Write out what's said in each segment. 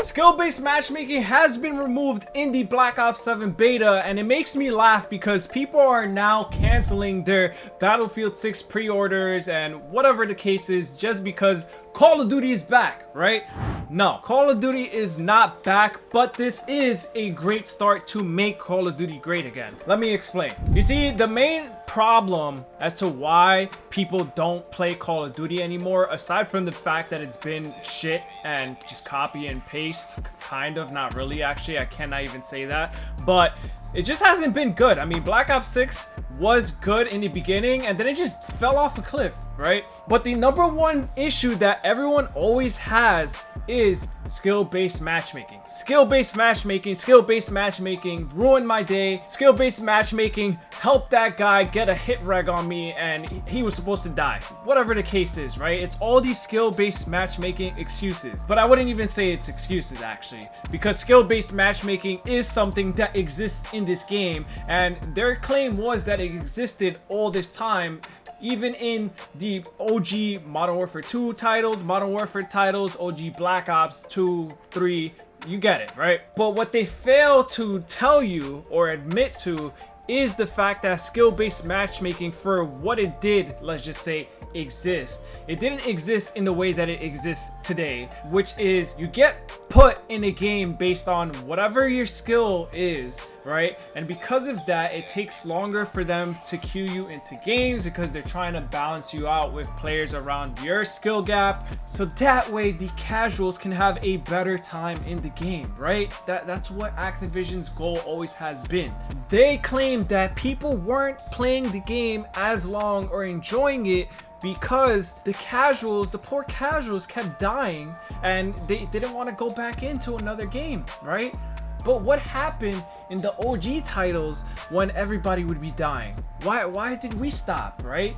Skill-based matchmaking has been removed in the Black Ops 7 beta, and it makes me laugh because people are now canceling their Battlefield 6 pre-orders and whatever the case is just because Call of Duty is back, right? No, Call of Duty is not back, but this is a great start to make Call of Duty great again. Let me explain. You see, the main problem as to why people don't play Call of Duty anymore, aside from the fact that it's been shit and just copy and paste, kind of, not really actually, I cannot even say that, but it just hasn't been good. I mean, Black Ops 6 was good in the beginning and then it just fell off a cliff, right? But the number one issue that everyone always has is skill-based matchmaking. Skill-based matchmaking ruined my day. Skill-based matchmaking helped that guy get a hit reg on me and he was supposed to die. Whatever the case is, right? It's all these skill-based matchmaking excuses. But I wouldn't even say it's excuses actually, because skill-based matchmaking is something that exists in this game, and their claim was that it existed all this time, even in the OG Modern Warfare 2 titles, Modern Warfare titles, OG Black Ops 2, 3, you get it, right? But what they fail to tell you or admit to is the fact that skill-based matchmaking, for what it did, let's just say, exist. It didn't exist in the way that it exists today, which is you get put in a game based on whatever your skill is, right? And because of that, it takes longer for them to queue you into games because they're trying to balance you out with players around your skill gap, so that way the casuals can have a better time in the game, right? That's what Activision's goal always has been. They claimed that people weren't playing the game as long or enjoying it because the casuals, the poor casuals, kept dying and they didn't want to go back into another game, right? But what happened in the OG titles when everybody would be dying? Why did we stop, right?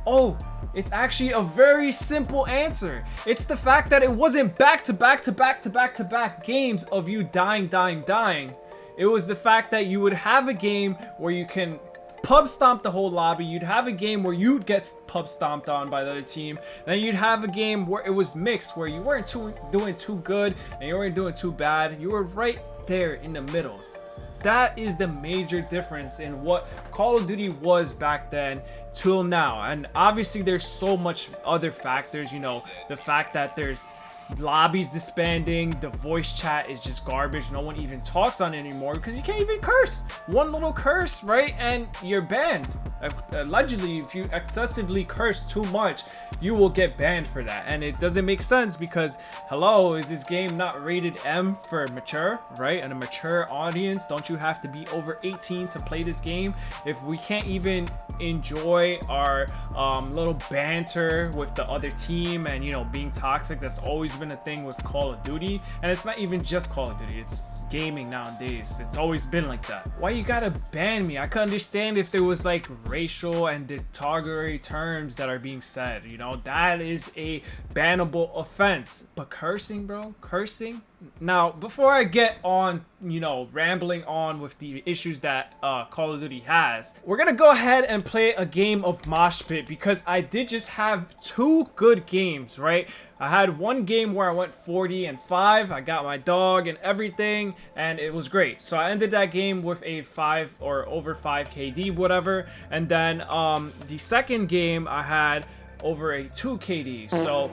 Oh, it's actually a very simple answer. It's the fact that it wasn't back to back games of you dying. It was the fact that you would have a game where you can pub stomp the whole lobby. You'd have a game where you'd get pub stomped on by the other team. Then you'd have a game where it was mixed, where you weren't doing too good and you weren't doing too bad. You were right there in the middle. That is the major difference in what Call of Duty was back then till now. And obviously there's so much other factors, you know, the fact that there's lobbies disbanding, the voice chat is just garbage, no one even talks on it anymore because you can't even curse. One little curse, right, and you're banned. Allegedly, if you excessively curse too much, you will get banned for that, and it doesn't make sense because, hello, is this game not rated M for mature, right? And a mature audience, don't you have to be over 18 to play this game? If we can't even enjoy our little banter with the other team and, you know, being toxic, that's always been a thing with Call of Duty. And it's not even just Call of Duty, it's gaming nowadays. It's always been like that. Why you gotta ban me? I could understand if there was like racial and derogatory terms that are being said, you know, that is a bannable offense. But cursing, bro, cursing. Now, before I get on, you know, rambling on with the issues that Call of Duty has, we're gonna go ahead and play a game of Mosh Pit because I did just have two good games, right? I had one game where I went 40-5. I got my dog and everything, and it was great. So I ended that game with a 5 or over 5 KD, whatever. And then the second game I had over a 2 KD. So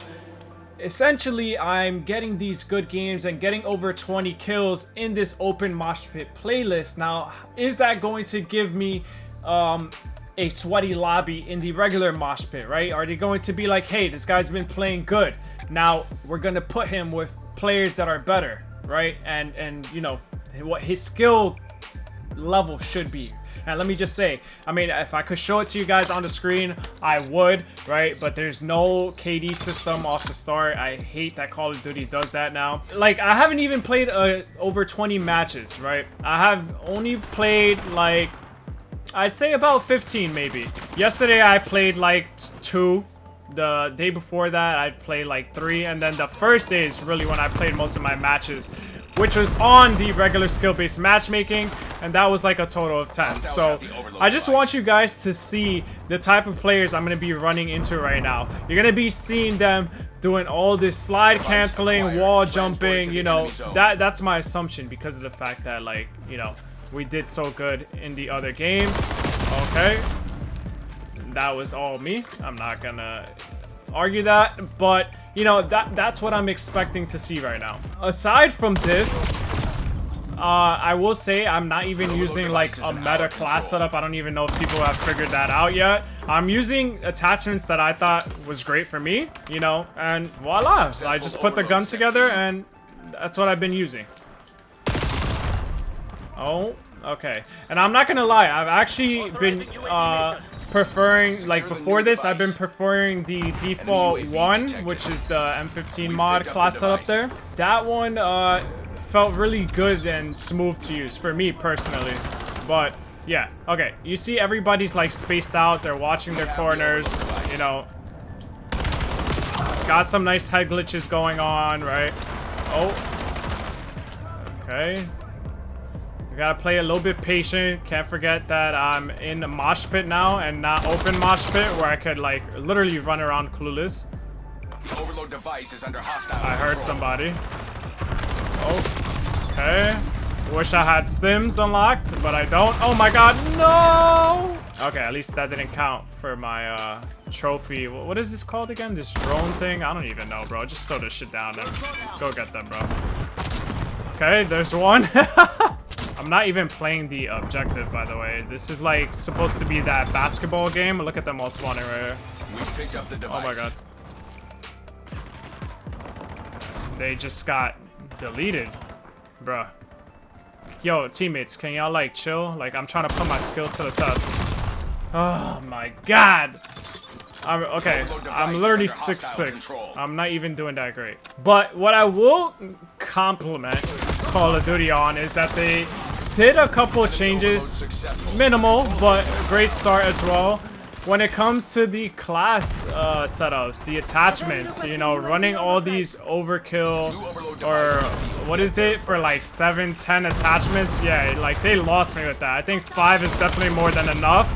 essentially, I'm getting these good games and getting over 20 kills in this open Mosh Pit playlist. Now, is that going to give me a sweaty lobby in the regular Mosh Pit, right? Are they going to be like, hey, this guy's been playing good, now we're gonna put him with players that are better, right? And you know what his skill level should be. And let me just say, I mean, if I could show it to you guys on the screen, I would, right? But there's no KD system off the start. I hate that Call of Duty does that now. Like, I haven't even played over 20 matches, right? I have only played like, I'd say about 15 maybe. Yesterday I played like 2. The day before that I played like 3, and then the first day is really when I played most of my matches, which was on the regular skill-based matchmaking, and that was like a total of 10. So I just want you guys to see the type of players I'm going to be running into right now. You're going to be seeing them doing all this slide canceling, wall jumping, you know, that's my assumption because of the fact that, like, you know, we did so good in the other games. Okay. That was all me. I'm not gonna argue that, but you know, that's what I'm expecting to see right now. Aside from this, I will say I'm not even using like a meta class setup. I don't even know if people have figured that out yet. I'm using attachments that I thought was great for me, you know, and voila, I just put the gun together and that's what I've been using. Oh, okay. And I'm not gonna lie, I've actually been preferring, like before this, I've been preferring the default one, which is the M15 mod class setup there. That one felt really good and smooth to use for me personally. But yeah, okay. You see everybody's like spaced out, they're watching their corners, you know. Got some nice head glitches going on, right? Oh. Okay. We gotta play a little bit patient. Can't forget that I'm in a mosh pit now and not open mosh pit where I could like literally run around clueless. The overload device is under hostile I heard control. somebody. Oh, okay. Wish I had stims unlocked, but I don't. Oh my god, no! Okay, at least that didn't count for my trophy. What is this called again? This drone thing? I don't even know, bro. Just throw this shit down and go get them, bro. Okay, there's one. I'm not even playing the objective, by the way. This is like supposed to be that basketball game. Look at them all spawning right here. We picked up the device. Oh my god. They just got deleted. Bruh. Yo, teammates, can y'all like chill? Like, I'm trying to put my skill to the test. Oh my god. Okay, I'm literally 6'6". I'm not even doing that great. But what I will compliment Call of Duty on is that they did a couple of changes. Minimal, but great start as well. When it comes to the class setups, the attachments, you know, running all these overkill, or what is it, for like 7, 10 attachments? Yeah, like they lost me with that. I think 5 is definitely more than enough.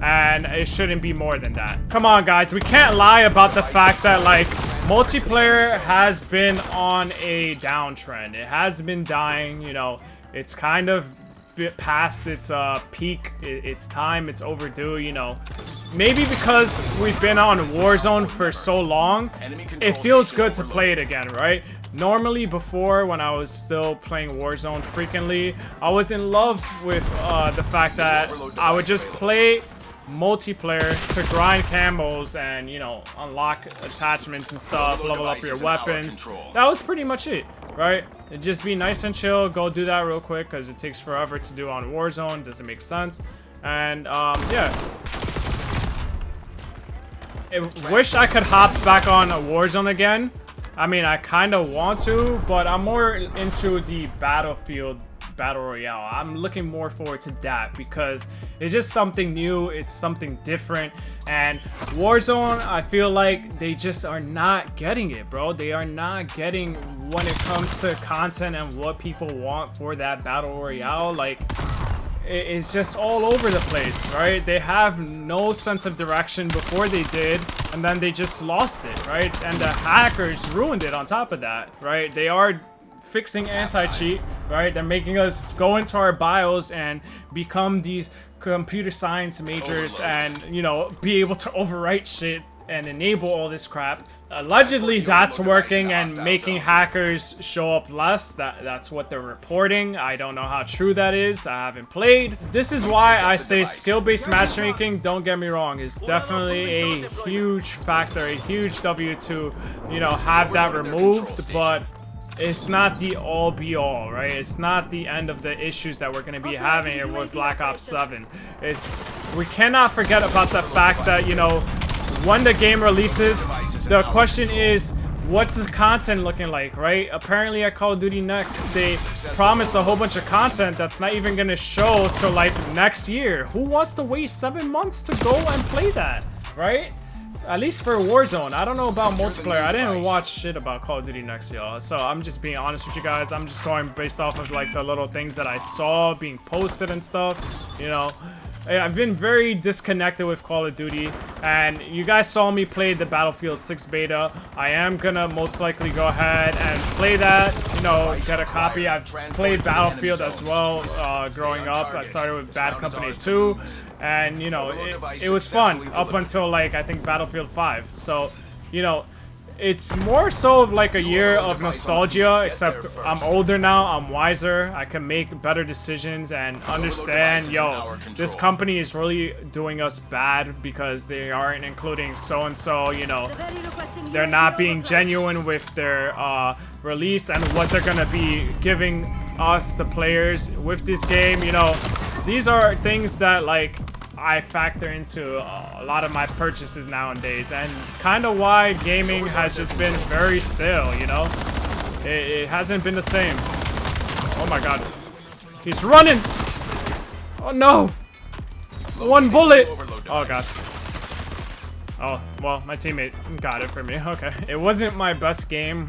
And it shouldn't be more than that. Come on, guys. We can't lie about the fact that, like, multiplayer has been on a downtrend. It has been dying, you know. It's kind of past its peak. It's time. It's overdue, you know. Maybe because we've been on Warzone for so long, it feels good to play it again, right? Normally, before, when I was still playing Warzone frequently, I was in love with the fact that I would just play multiplayer to grind camos and, you know, unlock attachments and stuff, level up your weapons. That was pretty much it, right? It'd just be nice and chill, go do that real quick because it takes forever to do on Warzone, doesn't make sense. And yeah, I wish I could hop back on a Warzone again. I mean, I kind of want to, but I'm more into the Battlefield Battle Royale. I'm looking more forward to that because it's just something new, it's something different. And Warzone, I feel like they just are not getting it, bro. They are not getting when it comes to content and what people want for that Battle Royale. Like, it's just all over the place, right? They have no sense of direction before they did, and then they just lost it, right? And the hackers ruined it on top of that, right? They are fixing anti-cheat, right? They're making us go into our BIOS and become these computer science majors and, you know, be able to overwrite shit and enable all this crap. Allegedly, that's working and making hackers show up less. That's what they're reporting. I don't know how true that is. I haven't played. This is why I say skill-based matchmaking, don't get me wrong, is definitely a huge factor, a huge W to, you know, have that removed, but it's not the all be all, right? It's not the end of the issues that we're going to be having here with Black Ops 7. We cannot forget about the fact that, you know, when the game releases, the question is, what's the content looking like, right? Apparently at Call of Duty Next, they promised a whole bunch of content that's not even going to show till like next year. Who wants to wait 7 months to go and play that, right? At least for Warzone. I don't know about multiplayer. I didn't watch shit about Call of Duty Next, y'all. So I'm just being honest with you guys. I'm just going based off of like the little things that I saw being posted and stuff. You know, I've been very disconnected with Call of Duty, and you guys saw me play the Battlefield 6 beta. I am gonna most likely go ahead and play that, you know, get a copy. I've played Battlefield as well growing up. I started with Bad Company 2, and you know, it was fun up until like I think Battlefield 5. So, you know, it's more so of like a year of nostalgia, except I'm older now, I'm wiser, I can make better decisions and understand, yo, this company is really doing us bad because they aren't including so-and-so, you know, they're not being genuine with their release and what they're gonna be giving us, the players, with this game. You know, these are things that like I factor into a lot of my purchases nowadays, and kind of why gaming has just been very still, you know? It hasn't been the same. Oh my god. He's running! Oh no! One bullet! Oh god. Oh, well, my teammate got it for me. Okay. It wasn't my best game,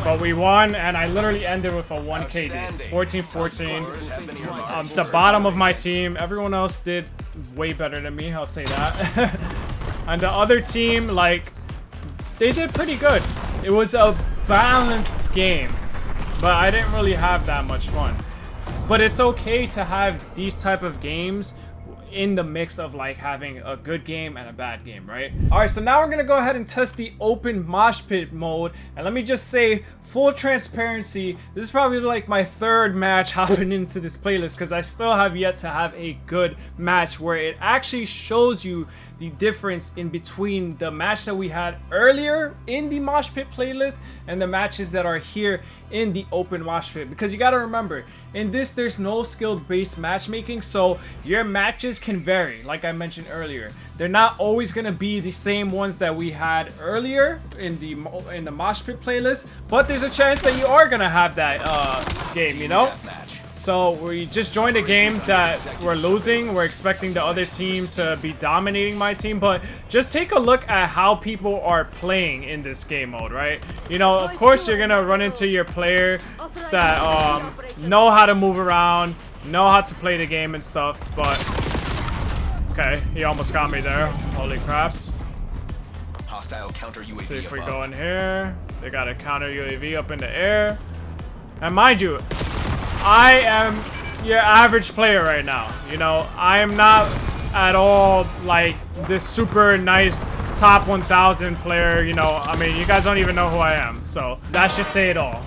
but we won, and I literally ended with a 1 KD. 14-14. The bottom of my team. Everyone else did way better than me, I'll say that. And the other team, like, they did pretty good. It was a balanced game, but I didn't really have that much fun. But it's okay to have these type of games in the mix of like having a good game and a bad game, right? All right, so now we're gonna go ahead and test the open mosh pit mode, and let me just say, full transparency, this is probably like my third match hopping into this playlist because I still have yet to have a good match where it actually shows you the difference in between the match that we had earlier in the mosh pit playlist and the matches that are here in the open mosh pit. Because you got to remember, in this there's no skill based matchmaking, so your matches can vary. Like I mentioned earlier, they're not always gonna be the same ones that we had earlier in the mosh pit playlist, but there's a chance that you are gonna have that game, you know. So we just joined a game that we're losing. We're expecting the other team to be dominating my team, but just take a look at how people are playing in this game mode, right? You know, of course you're gonna run into your players that know how to move around, know how to play the game and stuff, but okay, he almost got me there. Holy crap. Hostile counter UAV. Let's see if we go in here. They got a counter UAV up in the air. And mind you, I am your average player right now. You know, I am not at all like this super nice top 1000 player. You know, I mean, you guys don't even know who I am, so that should say it all.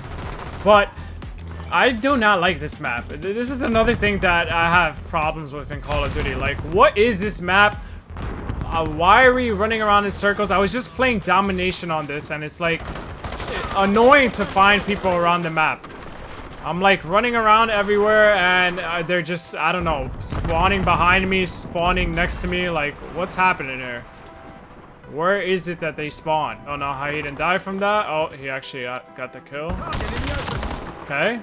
But I do not like this map. This is another thing that I have problems with in Call of Duty. Like, what is this map? Why are we running around in circles? I was just playing domination on this, and it's like annoying to find people around the map. I'm like running around everywhere, and they're just, I don't know, spawning behind me, spawning next to me. Like, what's happening here? Where is it that they spawn? Oh no, he didn't die from that. Oh, he actually got the kill. Okay.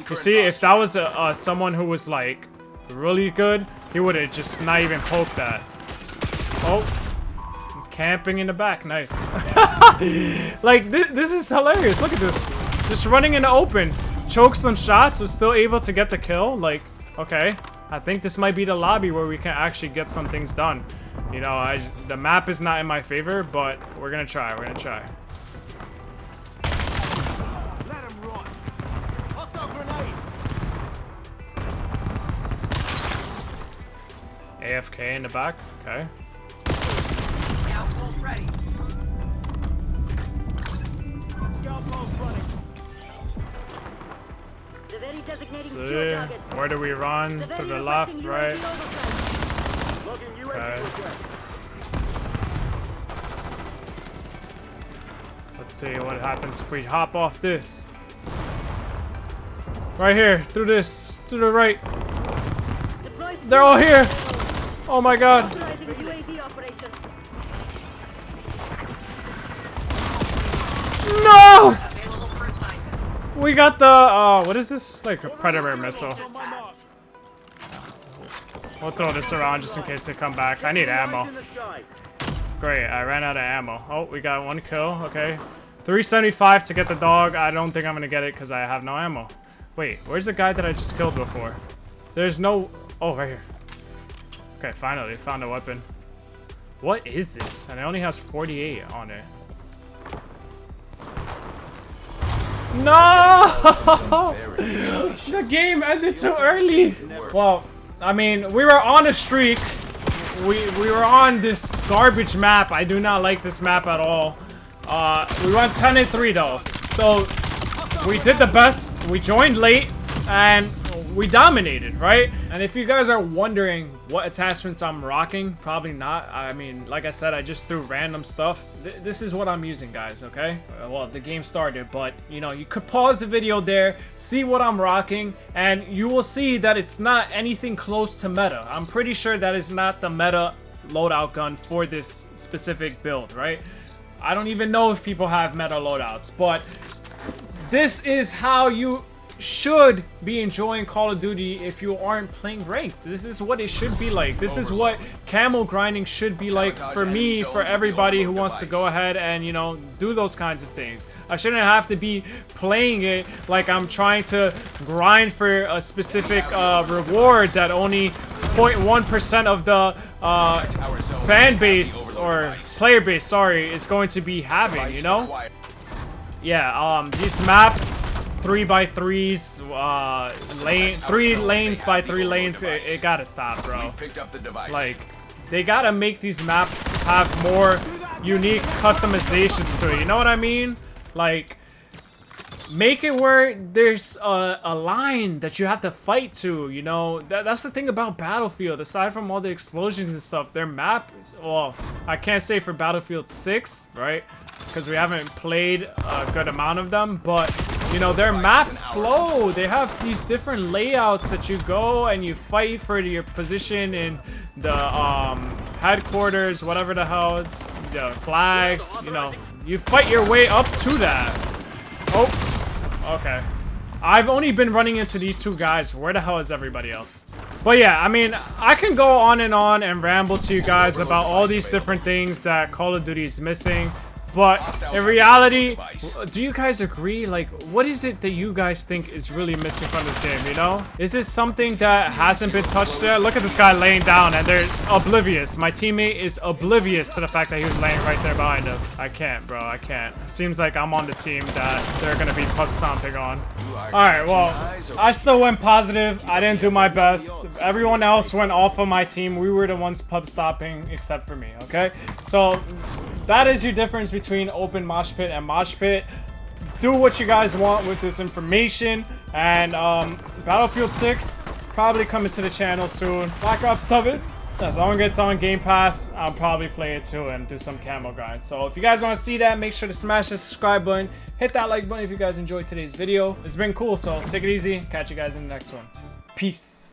You see, if that was someone who was like really good, he would have just not even poked that. Oh, camping in the back, nice. Like this is hilarious. Look at this, just running in the open, chokes some shots, was still able to get the kill. Like, okay, I think this might be the lobby where we can actually get some things done. You know, the map is not in my favor, but we're gonna try. We're gonna try. AFK in the back. Okay. Ready. See, where do we run? To the left, right? Okay. Let's see what happens if we hop off this. Right here, through this, to the right. They're all here. Oh my god. No! We got the, what is this? Like a predator missile. We'll throw this around just in case they come back. I need ammo. Great, I ran out of ammo. Oh, we got 1 kill. Okay. 375 to get the dog. I don't think I'm gonna get it because I have no ammo. Wait, where's the guy that I just killed before? There's no... Oh, right here. Okay, finally, found a weapon. What is this? And it only has 48 on it. No! The game ended too early. Well, I mean, we were on a streak. We were on this garbage map. I do not like this map at all. We went 10-3 though. So we did the best. We joined late and we dominated, right? And if you guys are wondering what attachments I'm rocking, probably not. I mean, like I said, I just threw random stuff. This is what I'm using, guys, okay? Well, the game started, but, you know, you could pause the video there, see what I'm rocking, and you will see that it's not anything close to meta. I'm pretty sure that is not the meta loadout gun for this specific build, right? I don't even know if people have meta loadouts, but this is how you should be enjoying Call of Duty if you aren't playing ranked. This is what it should be like. This is what camo grinding should be like for me, for everybody who wants to go ahead and, you know, do those kinds of things. I shouldn't have to be playing it like I'm trying to grind for a specific reward that only 0.1% of the fan base or player base, sorry, is going to be having, you know? Yeah, this map 3x3s, lane, 3 lanes by 3 lanes. It gotta stop, bro. Like, they gotta make these maps have more unique customizations to it. You know what I mean? Like, make it where there's a line that you have to fight to, you know? That's the thing about Battlefield. Aside from all the explosions and stuff, their map is, well, I can't say for Battlefield 6, right? Because we haven't played a good amount of them, but, you know, their maps flow. They have these different layouts that you go and you fight for your position in the headquarters, whatever the hell, the flags, you know. You fight your way up to that. Oh, okay. I've only been running into these 2 guys. Where the hell is everybody else? But yeah, I mean, I can go on and ramble to you guys about all these different things that Call of Duty is missing. But in reality, do you guys agree? Like, what is it that you guys think is really missing from this game, you know? Is it something that hasn't been touched yet? Look at this guy laying down and they're oblivious. My teammate is oblivious to the fact that he was laying right there behind him. I can't, bro. I can't. Seems like I'm on the team that they're gonna be pub stomping on. Alright, well, I still went positive. I didn't do my best. Everyone else went off of my team. We were the ones pub stopping except for me, okay? So that is your difference between open mosh pit and mosh pit. Do what you guys want with this information. And Battlefield 6 probably coming to the channel soon. Black Ops 7, as long as it's on Game Pass, I'll probably play it too and do some camo grind. So if you guys want to see that, make sure to smash the subscribe button. Hit that like button if you guys enjoyed today's video. It's been cool, so take it easy. Catch you guys in the next one. Peace.